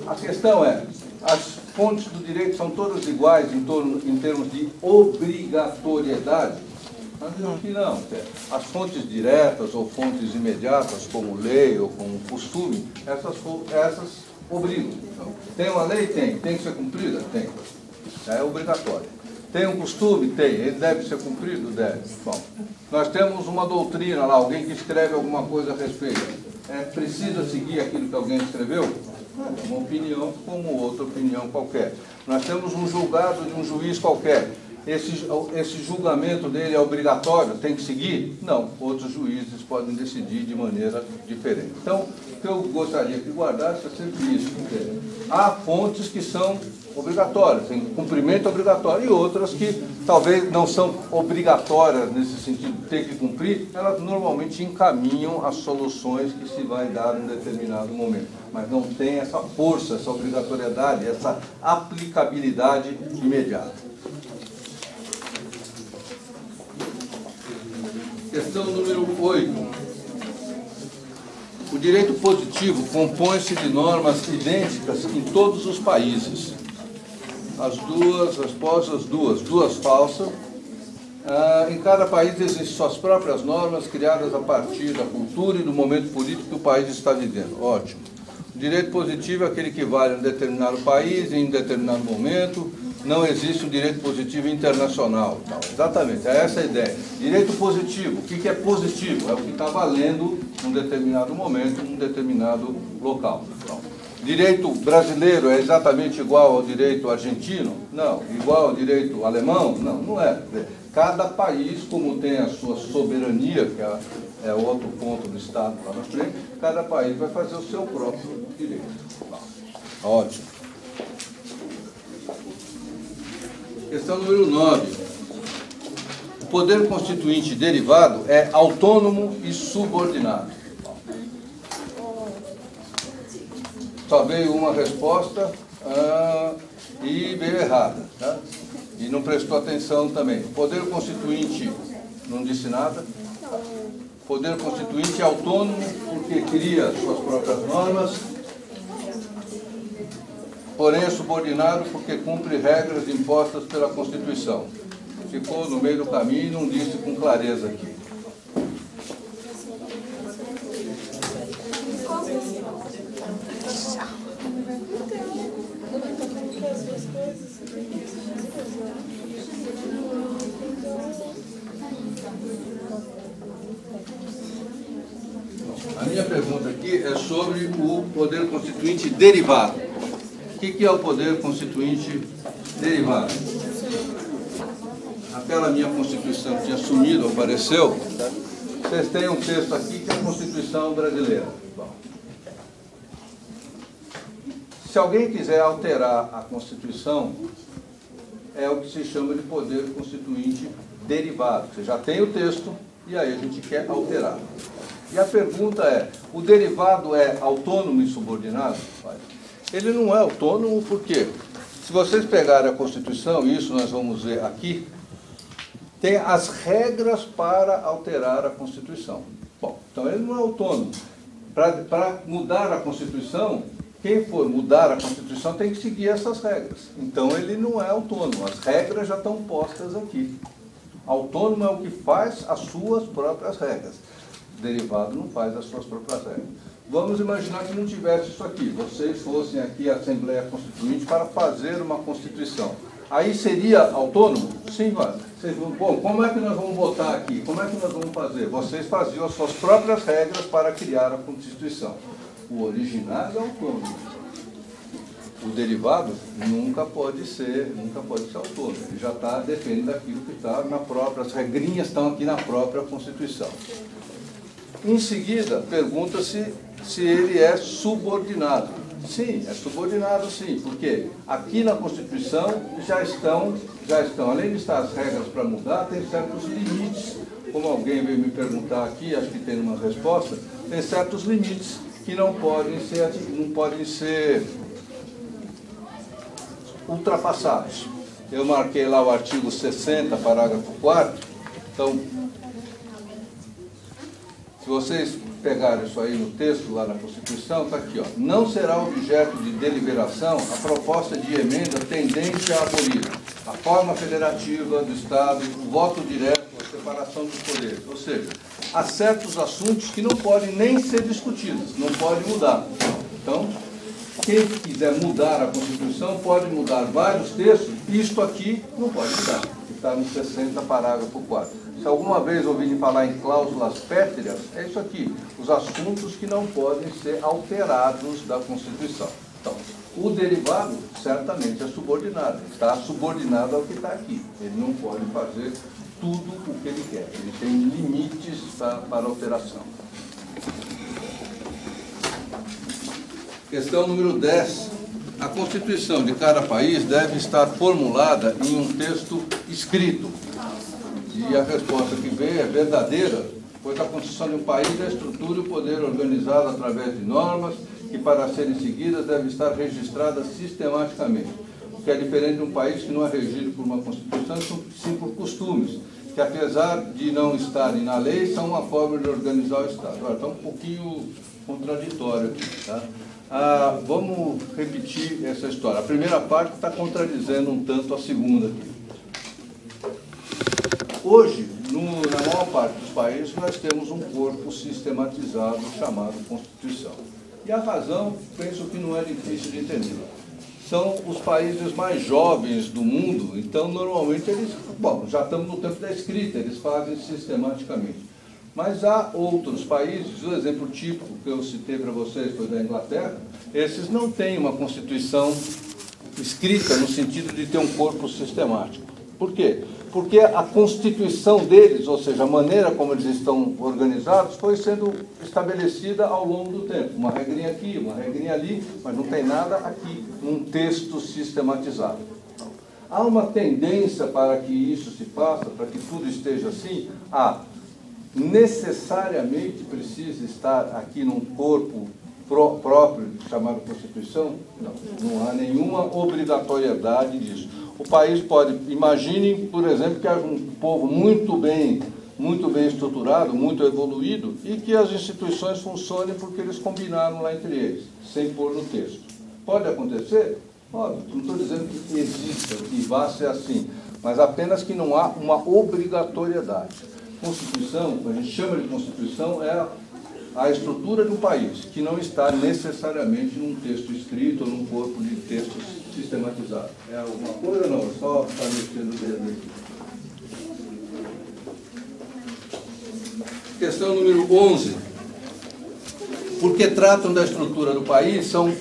A questão é, as fontes do direito são todas iguais em termos de obrigatoriedade? Nós dizemos que não. As fontes diretas ou fontes imediatas, como lei ou como costume, essas obrigam. Então, tem uma lei? Tem. Tem que ser cumprida? Tem. É obrigatório. Tem um costume? Tem. Ele deve ser cumprido? Deve. Bom, nós temos uma doutrina lá, alguém que escreve alguma coisa a respeito. Precisa seguir aquilo que alguém escreveu? É uma opinião como outra opinião qualquer. Nós temos um julgado de um juiz qualquer. Esse julgamento dele é obrigatório? Tem que seguir? Não. Outros juízes podem decidir de maneira diferente. Então, o que eu gostaria que guardasse é sempre isso. Há fontes que são obrigatórias, tem cumprimento obrigatório, e outras que talvez não são obrigatórias nesse sentido de ter que cumprir, elas normalmente encaminham as soluções que se vai dar em determinado momento. Mas não tem essa força, essa obrigatoriedade, essa aplicabilidade imediata. Questão número 8. O direito positivo compõe-se de normas idênticas em todos os países. As respostas duas falsas. Em cada país existem suas próprias normas criadas a partir da cultura e do momento político que o país está vivendo. Ótimo. O direito positivo é aquele que vale em um determinado país, em um determinado momento. Não existe um direito positivo internacional. Não, exatamente, é essa a ideia. Direito positivo, o que é positivo? É o que está valendo num determinado momento, num determinado local. Não. Direito brasileiro é exatamente igual ao direito argentino? Não. Igual ao direito alemão? Não, não é. Cada país, como tem a sua soberania, que é outro ponto do Estado lá na frente, cada país vai fazer o seu próprio direito. Ótimo. Questão número 9. O poder constituinte derivado é autônomo e subordinado. Só veio uma resposta e veio errada. Tá? E não prestou atenção também. O poder constituinte não disse nada. O poder constituinte é autônomo porque cria suas próprias normas, porém é subordinado porque cumpre regras impostas pela Constituição. Ficou no meio do caminho e não disse com clareza aqui. A minha pergunta aqui é sobre o poder constituinte derivado. O que é o poder constituinte derivado? Aquela minha Constituição que tinha sumido, apareceu. Vocês têm um texto aqui que é a Constituição brasileira. Bom. Se alguém quiser alterar a Constituição, é o que se chama de poder constituinte derivado. Você já tem o texto e aí a gente quer alterar. E a pergunta é, o derivado é autônomo e subordinado? Ele não é autônomo porque, se vocês pegarem a Constituição, e isso nós vamos ver aqui, tem as regras para alterar a Constituição. Bom, então ele não é autônomo. Para mudar a Constituição, quem for mudar a Constituição tem que seguir essas regras. Então ele não é autônomo, as regras já estão postas aqui. Autônomo é o que faz as suas próprias regras. O derivado não faz as suas próprias regras. Vamos imaginar que não tivesse isso aqui. Vocês fossem aqui à Assembleia Constituinte para fazer uma Constituição. Aí seria autônomo? Sim, mas vocês vão, bom, como é que nós vamos votar aqui? Como é que nós vamos fazer? Vocês faziam as suas próprias regras para criar a Constituição. O original é autônomo. O derivado nunca pode ser autônomo. Ele já está dependendo daquilo que está na própria, as regrinhas estão aqui na própria Constituição. Em seguida, pergunta-se se ele é subordinado. Sim, é subordinado sim, porque aqui na Constituição já estão, além de estar as regras para mudar, tem certos limites, como alguém veio me perguntar aqui, acho que tem uma resposta, tem certos limites que não podem ser ultrapassados. Eu marquei lá o artigo 60, parágrafo 4º, então, se vocês pegaram isso aí no texto, lá na Constituição, está aqui, ó. Não será objeto de deliberação a proposta de emenda tendente a abolir a forma federativa do Estado, o voto direto, a separação dos poderes. Ou seja, há certos assuntos que não podem nem ser discutidos, não podem mudar. Então, quem quiser mudar a Constituição pode mudar vários textos, isto aqui não pode mudar, que está no 60, parágrafo 4. Se alguma vez ouvirem falar em cláusulas pétreas, é isso aqui, os assuntos que não podem ser alterados da Constituição. Então, o derivado certamente é subordinado, está subordinado ao que está aqui. Ele não pode fazer tudo o que ele quer, ele tem limites para alteração. Questão número 10. A Constituição de cada país deve estar formulada em um texto escrito. E a resposta que veio é verdadeira, pois a Constituição de um país é a estrutura e o poder organizado através de normas que, para serem seguidas, devem estar registradas sistematicamente. O que é diferente de um país que não é regido por uma Constituição, sim por costumes, que apesar de não estarem na lei, são uma forma de organizar o Estado. Agora, está um pouquinho contraditório aqui, tá? Vamos repetir essa história. A primeira parte está contradizendo um tanto a segunda aqui. Hoje, na maior parte dos países, nós temos um corpo sistematizado chamado Constituição. E a razão, penso que não é difícil de entender. São os países mais jovens do mundo, então normalmente eles, já estamos no tempo da escrita, eles fazem sistematicamente. Mas há outros países, o exemplo típico que eu citei para vocês foi da Inglaterra, esses não têm uma Constituição escrita no sentido de ter um corpo sistemático. Por quê? Porque a constituição deles, ou seja, a maneira como eles estão organizados, foi sendo estabelecida ao longo do tempo. Uma regrinha aqui, uma regrinha ali, mas não tem nada aqui, num texto sistematizado. Há uma tendência para que isso se faça, para que tudo esteja assim, necessariamente precisa estar aqui num corpo próprio, chamado Constituição? Não há nenhuma obrigatoriedade disso. O país pode, imagine, por exemplo, que haja um povo muito bem estruturado, muito evoluído, e que as instituições funcionem porque eles combinaram lá entre eles, sem pôr no texto. Pode acontecer? Óbvio, não estou dizendo que exista, que vá ser assim, mas apenas que não há uma obrigatoriedade. Constituição, a gente chama de Constituição, é a estrutura de um país, que não está necessariamente num texto escrito ou num corpo de textos sistematizado. É alguma coisa ou não? Só está mexendo o dedo aqui. Questão número 11. Porque tratam da estrutura do país, são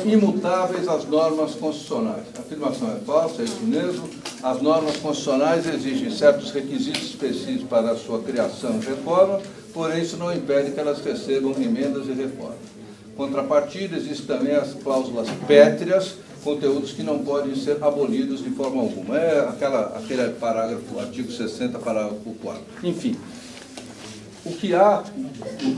imutáveis as normas constitucionais. A afirmação é falsa, é isso mesmo. As normas constitucionais exigem certos requisitos específicos para a sua criação e reforma, porém isso não impede que elas recebam emendas e reformas. Contrapartida, existem também as cláusulas pétreas, conteúdos que não podem ser abolidos de forma alguma. É aquele parágrafo, artigo 60, parágrafo 4. Enfim, o que há,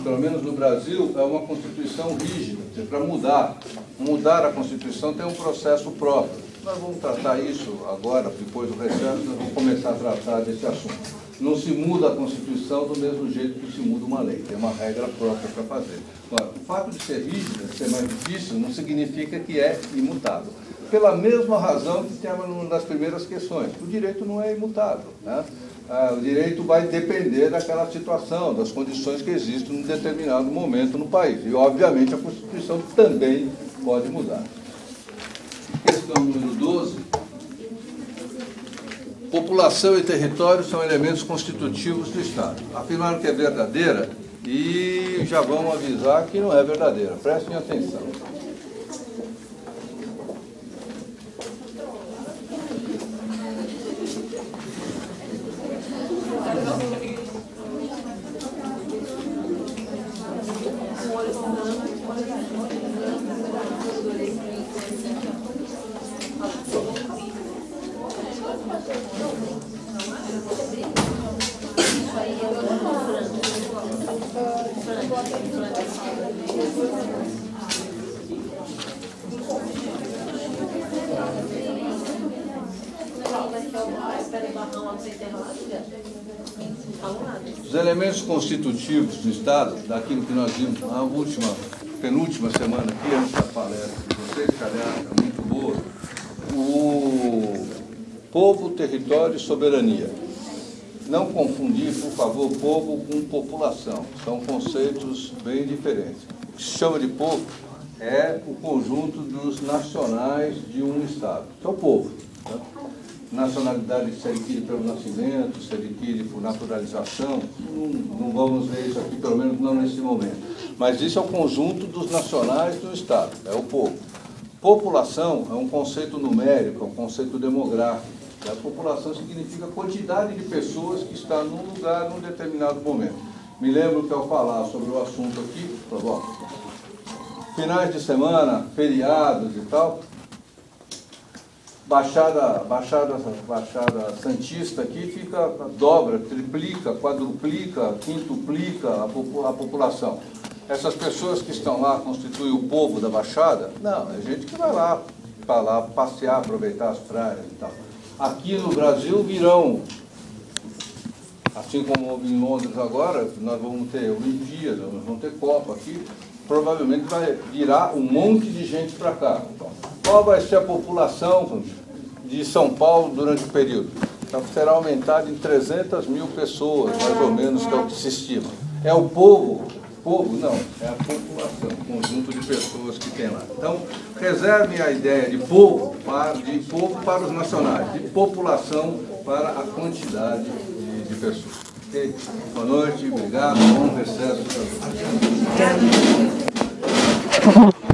pelo menos no Brasil, é uma Constituição rígida. Para mudar a Constituição tem um processo próprio. Nós vamos tratar isso agora, depois do recesso, nós vamos começar a tratar desse assunto. Não se muda a Constituição do mesmo jeito que se muda uma lei, tem uma regra própria para fazer. Agora, o fato de ser rígida, de ser mais difícil, não significa que é imutável. Pela mesma razão que tem uma das primeiras questões, o direito não é imutável, né? O direito vai depender daquela situação, das condições que existem num determinado momento no país. E, obviamente, a Constituição também pode mudar. Questão número 12. População e território são elementos constitutivos do Estado. Afirmaram que é verdadeira e já vamos avisar que não é verdadeira. Prestem atenção. Os elementos constitutivos do Estado, daquilo que nós vimos na penúltima semana aqui, antes da palestra de vocês, que aliás é muito boa, o povo, território e soberania. Não confundir, por favor, povo com população. São conceitos bem diferentes. O que se chama de povo é o conjunto dos nacionais de um Estado. Que é o povo. Tá? Nacionalidade se adquire pelo nascimento, se adquire por naturalização. Não vamos ver isso aqui, pelo menos não nesse momento. Mas isso é o conjunto dos nacionais do Estado. É o povo. População é um conceito numérico, é um conceito demográfico. A população significa a quantidade de pessoas que está num lugar num determinado momento. Me lembro que ao falar sobre o assunto aqui, bom, finais de semana, feriados e tal, Baixada Santista aqui fica, dobra, triplica, quadruplica, quintuplica a população. Essas pessoas que estão lá constituem o povo da Baixada? Não, é gente que vai lá passear, aproveitar as praias e tal. Aqui no Brasil virão, assim como houve em Londres agora, nós vamos ter Olimpíadas, nós vamos ter Copa aqui, provavelmente vai virar um monte de gente para cá. Então, qual vai ser a população de São Paulo durante o período? Então, será aumentada em 300 mil pessoas, mais ou menos, que é o que se estima. É o povo? Povo? Não, é a população, o conjunto de pessoas que tem lá. Então, reservem a ideia de povo para os nacionais, de população para a quantidade de pessoas. Okay? Boa noite, obrigado, bom recesso para todos.